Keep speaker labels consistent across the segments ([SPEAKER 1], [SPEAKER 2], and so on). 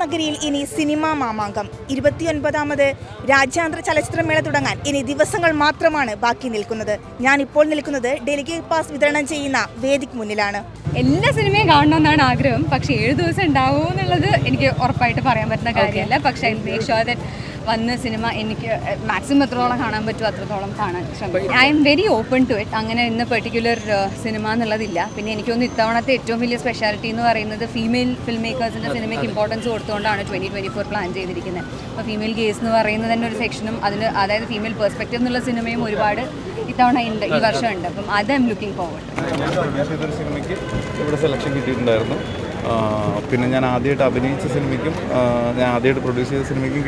[SPEAKER 1] നഗരിയിൽ ഇനി സിനിമാ മാമാങ്കം. 29ാമത് രാജ്യാന്തര ചലച്ചിത്രമേള തുടങ്ങാൻ ഇനി ദിവസങ്ങൾ മാത്രമാണ് ബാക്കി നിൽക്കുന്നത്. ഞാനിപ്പോൾ നിൽക്കുന്നത് ഡെലിഗേറ്റ് പാസ് വിതരണം ചെയ്യുന്ന വേദിക്ക് മുന്നിലാണ്.
[SPEAKER 2] എല്ലാ സിനിമയും കാണണമെന്നാണ് ആഗ്രഹം. പക്ഷേ 7 ദിവസം ഉണ്ടാവുമോ എന്നുള്ളത് എനിക്ക് ഉറപ്പായിട്ട് പറയാൻ പറ്റുന്ന കാര്യമല്ല. പക്ഷേ ഐ മേക്ക് ഷുവർ ദാറ്റ് വന്ന സിനിമ എനിക്ക് മാക്സിമം എത്രത്തോളം കാണാൻ പറ്റുമോ അത്രത്തോളം കാണാൻ ശ്രമിക്കും. I'm very open to it. അങ്ങനെ ഇന്ന് പെർട്ടിക്കുലർ സിനിമ എന്നുള്ളതില്ല. പിന്നെ എനിക്കൊന്ന് ഇത്തവണത്തെ ഏറ്റവും വലിയ സ്പെഷ്യാലിറ്റി എന്ന് പറയുന്നത് ഫീമെയിൽ ഫിലിം മേക്കേഴ്സിൻ്റെ സിനിമയ്ക്ക് ഇമ്പോർട്ടൻസ് കൊടുത്തുകൊണ്ടാണ് 2024 പ്ലാൻ ചെയ്തിരിക്കുന്നത്. അപ്പോൾ ഫീമെയിൽ ഗേസ് എന്ന് പറയുന്നത് തന്നെ ഒരു സെക്ഷനും അതിന് അതായത് ഫീമെയിൽ പെർസ്പെക്റ്റീവ് എന്നുള്ള സിനിമയും ഒരുപാട് ഇത്തവണ ഉണ്ട്, ഈ വർഷം ഉണ്ട്. അപ്പം അത് ഐ എം ലുക്കിംഗ് ഫോർവേഡ്.
[SPEAKER 3] സിനിമയ്ക്ക് ഇവിടെ സെലക്ഷൻ കിട്ടിയിട്ടുണ്ടായിരുന്നു. പിന്നെ ഞാൻ ആദ്യമായിട്ട് അഭിനയിച്ച സിനിമയ്ക്കും ഞാൻ ആദ്യമായിട്ട് പ്രൊഡ്യൂസ് ചെയ്ത സിനിമയ്ക്കും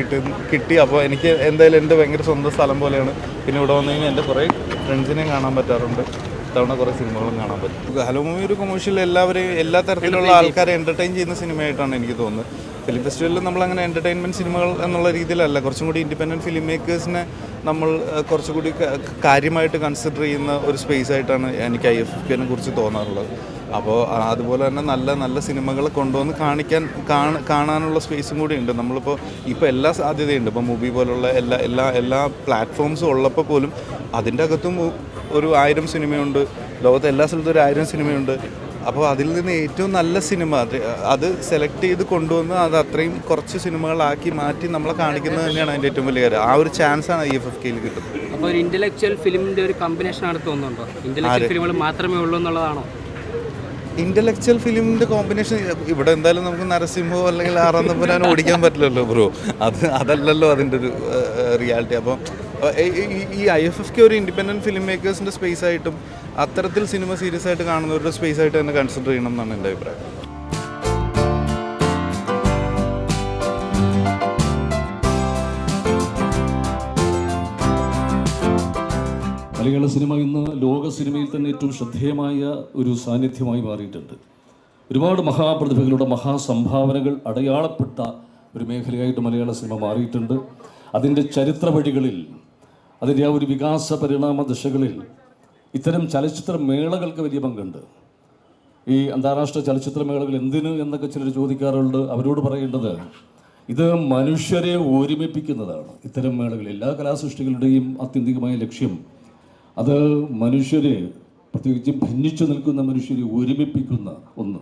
[SPEAKER 3] കിട്ടി. അപ്പോൾ എനിക്ക് എന്തായാലും എൻ്റെ ഭയങ്കര സ്വന്തം സ്ഥലം പോലെയാണ്. പിന്നെ ഇവിടെ വന്നു കഴിഞ്ഞാൽ എൻ്റെ കുറേ ഫ്രണ്ട്സിനെയും കാണാൻ പറ്റാറുണ്ട്. ഇത്തവണ കുറേ സിനിമകളും കാണാൻ പറ്റും. ഹലോ മൂവി ഒരു കൊമേഴ്ഷ്യൽ എല്ലാവരെയും എല്ലാ തരത്തിലുള്ള ആൾക്കാരെ എൻ്റർടൈൻ ചെയ്യുന്ന സിനിമയായിട്ടാണ് എനിക്ക് തോന്നുന്നത്. ഫിലിം ഫെസ്റ്റിവലിൽ നമ്മളങ്ങനെ എൻ്റർടൈൻമെൻറ്റ് സിനിമകൾ എന്നുള്ള രീതിയിലല്ല, കുറച്ചും കൂടി ഇൻഡിപെൻഡൻറ്റ് ഫിലിം മേക്കേഴ്സിനെ നമ്മൾ കുറച്ചുകൂടി കാര്യമായിട്ട് കൺസിഡർ ചെയ്യുന്ന ഒരു സ്പേസ് ആയിട്ടാണ് എനിക്ക് IFFK കുറിച്ച് തോന്നാറുള്ളത്. അപ്പോൾ അതുപോലെ തന്നെ നല്ല നല്ല സിനിമകൾ കൊണ്ടുവന്ന് കാണാനുള്ള സ്പേസും കൂടി ഉണ്ട്. നമ്മളിപ്പോൾ എല്ലാ സാധ്യതയുണ്ട്. ഇപ്പോൾ മൂവി പോലുള്ള എല്ലാ പ്ലാറ്റ്ഫോംസും ഉള്ളപ്പോൾ പോലും അതിൻ്റെ അകത്തും ഒരു 1000 സിനിമയുണ്ട്. ലോകത്തെ എല്ലാ സ്ഥലത്തും ഒരു 1000 സിനിമയുണ്ട്. അപ്പോൾ അതിൽ നിന്ന് ഏറ്റവും നല്ല സിനിമ അത് സെലക്ട് ചെയ്ത് കൊണ്ടുവന്ന് അത് അത്രയും കുറച്ച് സിനിമകളാക്കി മാറ്റി നമ്മളെ കാണിക്കുന്നത് തന്നെയാണ് അതിൻ്റെ ഏറ്റവും വലിയ കാര്യം. ആ ഒരു ചാൻസാണ് IFFKയിൽ കിട്ടുന്നത്.
[SPEAKER 4] അപ്പോൾ ഒരു ഇൻ്റലക്ച്വൽ ഫിലിമിൻ്റെ ഒരു കമ്പൈനേഷൻ ആണ് തോന്നുന്നുണ്ടോ? ഇൻ്റലക്ച്വൽ ഫിലിമുകൾ മാത്രമേ ഉള്ളൂ എന്നുള്ളതാണോ?
[SPEAKER 3] ഇൻ്റലക്ച്വൽ ഫിലിമിൻ്റെ കോമ്പിനേഷൻ ഇവിടെ എന്തായാലും നമുക്ക് നരസിംഹോ അല്ലെങ്കിൽ ആറാന്തപുരാൻ ഓടിക്കാൻ പറ്റില്ലല്ലോ ബ്രോ. അതല്ലല്ലോ അതിൻ്റെ ഒരു റിയാലിറ്റി. അപ്പോൾ ഈ IFFK ഒരു ഇൻഡിപെൻഡൻറ്റ് ഫിലിം മേക്കേഴ്സിൻ്റെ സ്പേസ് ആയിട്ടും അത്തരത്തിൽ സിനിമ സീരിയസ് ആയിട്ട് കാണുന്നവരുടെ സ്പേസ് ആയിട്ട് തന്നെ കൺസിഡർ ചെയ്യണം എന്നാണ് എൻ്റെ അഭിപ്രായം.
[SPEAKER 5] മലയാള സിനിമ ഇന്ന് ലോക സിനിമയിൽ തന്നെ ഏറ്റവും ശ്രദ്ധേയമായ ഒരു സാന്നിധ്യമായി മാറിയിട്ടുണ്ട്. ഒരുപാട് മഹാപ്രതിഭകളുടെ മഹാസംഭാവനകൾ അടയാളപ്പെട്ട ഒരു മേഖലയായിട്ട് മലയാള സിനിമ മാറിയിട്ടുണ്ട്. അതിൻ്റെ ചരിത്ര വഴികളിൽ, അതിൻ്റെ ആ ഒരു വികാസ പരിണാമ ദശകളിൽ ഇത്തരം ചലച്ചിത്ര മേളകൾക്ക് വലിയ പങ്കുണ്ട്. ഈ അന്താരാഷ്ട്ര ചലച്ചിത്ര മേളകൾ എന്തിന് എന്നൊക്കെ ചിലർ ചോദിക്കാറുണ്ട്. അവരോട് പറയേണ്ടത് ഇത് മനുഷ്യരെ ഒരുമിപ്പിക്കുന്നതാണ്. ഇത്തരം മേളകൾ എല്ലാ കലാസൃഷ്ടികളുടെയും ആത്യന്തികമായ ലക്ഷ്യം അത് മനുഷ്യരെ, പ്രത്യേകിച്ച് ഭിന്നിച്ചു നിൽക്കുന്ന മനുഷ്യരെ ഒരുമിപ്പിക്കുന്ന ഒന്ന്.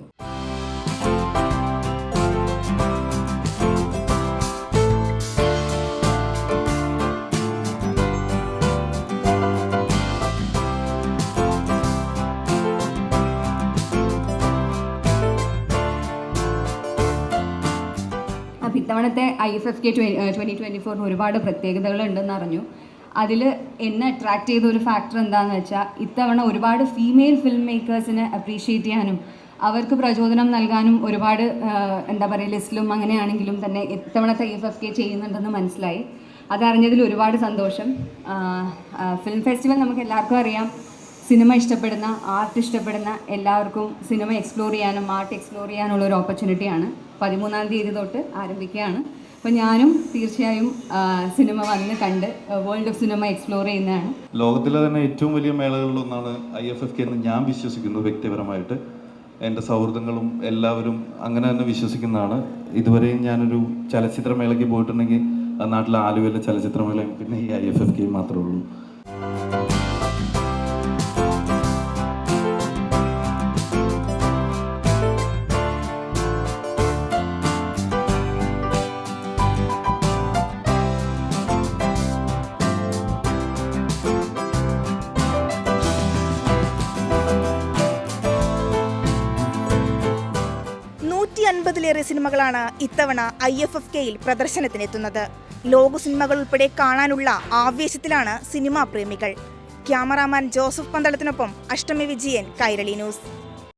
[SPEAKER 2] അപ്പോൾ ഇത്തവണത്തെ IFFK 2024 ഒരുപാട് പ്രത്യേകതകളുണ്ടെന്ന് അറിഞ്ഞു. അതിൽ എന്നെ അട്രാക്റ്റ് ചെയ്ത ഒരു ഫാക്ടർ എന്താണെന്ന് വെച്ചാൽ ഇത്തവണ ഒരുപാട് ഫീമെയിൽ ഫിലിം മേക്കേഴ്സിനെ അപ്രീഷിയേറ്റ് ചെയ്യാനും അവർക്ക് പ്രചോദനം നൽകാനും ഒരുപാട് എന്താ പറയുക ലിസ്റ്റിലും അങ്ങനെയാണെങ്കിലും തന്നെ ഇത്തവണത്തെ IFFK ചെയ്യുന്നുണ്ടെന്ന് മനസ്സിലായി. അതറിഞ്ഞതിൽ ഒരുപാട് സന്തോഷം. ഫിലിം ഫെസ്റ്റിവൽ നമുക്ക് എല്ലാവർക്കും അറിയാം, സിനിമ ഇഷ്ടപ്പെടുന്ന, ആർട്ട് ഇഷ്ടപ്പെടുന്ന എല്ലാവർക്കും സിനിമ എക്സ്പ്ലോർ ചെയ്യാനും ആർട്ട് എക്സ്പ്ലോർ ചെയ്യാനുള്ള ഒരു ഓപ്പർച്യൂണിറ്റിയാണ്. 13-ാം തീയതി തൊട്ട് ആരംഭിക്കുകയാണ്. അപ്പോൾ ഞാനും തീർച്ചയായും സിനിമ വന്ന് കണ്ട് വേൾഡ് ഓഫ് സിനിമ എക്സ്പ്ലോർ ചെയ്യുന്നതാണ്.
[SPEAKER 3] ലോകത്തിലെ തന്നെ ഏറ്റവും വലിയ മേളകളിലൊന്നാണ് IFFK എന്ന് ഞാൻ വിശ്വസിക്കുന്നു വ്യക്തിപരമായിട്ട്. എൻ്റെ സൗഹൃദങ്ങളും എല്ലാവരും അങ്ങനെ തന്നെ വിശ്വസിക്കുന്നതാണ്. ഇതുവരെയും ഞാനൊരു ചലച്ചിത്രമേളയ്ക്ക് പോയിട്ടുണ്ടെങ്കിൽ നാട്ടിലെ ആലുവയിലെ ചലച്ചിത്രമേളയും പിന്നെ ഈ IFFK മാത്രമേ ഉള്ളൂ.
[SPEAKER 1] ിലേറെ സിനിമകളാണ് ഇത്തവണ IFFKയിൽ പ്രദർശനത്തിനെത്തുന്നത്. ലോക സിനിമകൾ ഉൾപ്പെടെ കാണാനുള്ള ആവേശത്തിലാണ് സിനിമാ പ്രേമികൾ. ക്യാമറാമാൻ ജോസഫ് പന്തളത്തിനൊപ്പം അഷ്ടമി വിജയൻ, കൈരളി ന്യൂസ്.